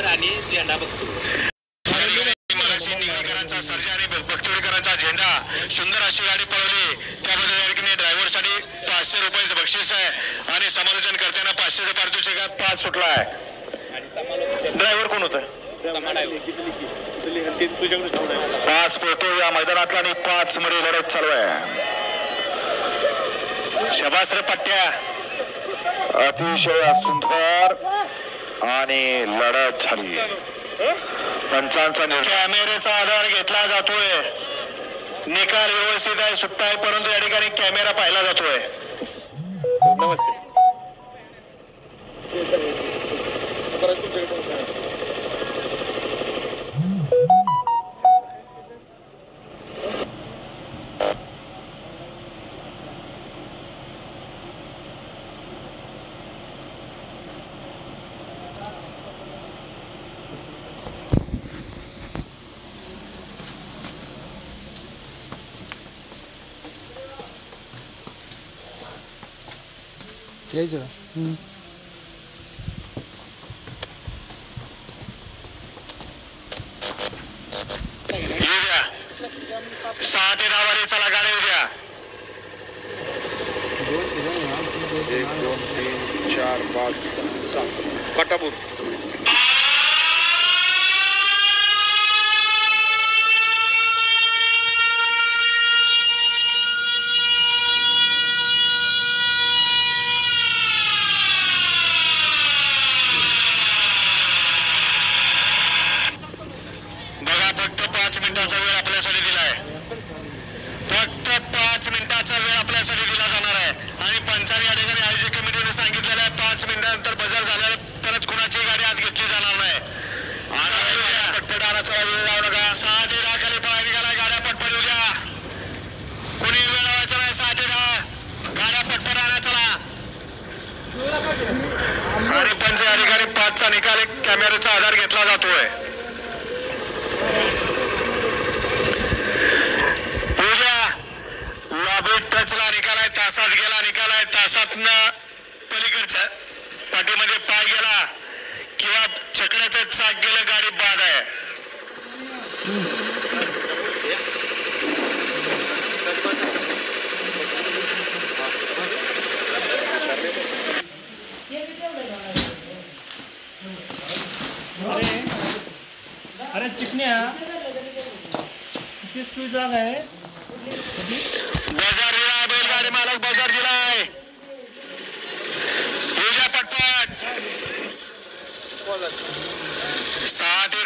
आणि झेंडा बघतो निगडीकरांचा सर्जा आणि बगतोडीकरांचा झेंडा सुंदर अशी गाडी पळवली त्याबद्दल या ठिकाणी ड्रायव्हरसाठी 500 रुपयाचं बक्षीस आहे आणि समालोचन करताना 500चं पारितोषिकात 5 सुटला आहे. ड्रायव्हर कोण होता? 5 पळतो या मैदानातला आणि 5 मध्ये लढत चालू आहे. शबास रे पट्ट्या, अतिशय सुंदर आणि लढत झाली. पंचांचा कॅमेऱ्याचा आधार घेतला जातोय. निकाल व्यवस्थित आहे, सुट्टा आहे, परंतु या ठिकाणी कॅमेरा पाहिला जातोय. नमस्ते. यायचं उद्या 6 ते 10 वाले चला गाडी उद्या 1 2 3 4 5 6 7 कटापूर निकाल कॅमेऱ्याचा आधार घेतला जातोय. उद्या लॉबी टचला निकाल आहे, तासात गेला निकाल आहे. तासातनं पलीकडच्या पाठीमध्ये पाय गेला किंवा चकड्याचं चाक गेलं, गाडी बाद आहे. अरे चिकन्या किती स्क्वीज जागा आहे. बाजार दिला बैलगाडी मालक, बाजार दिलाय. उद्या पटपट 6 ते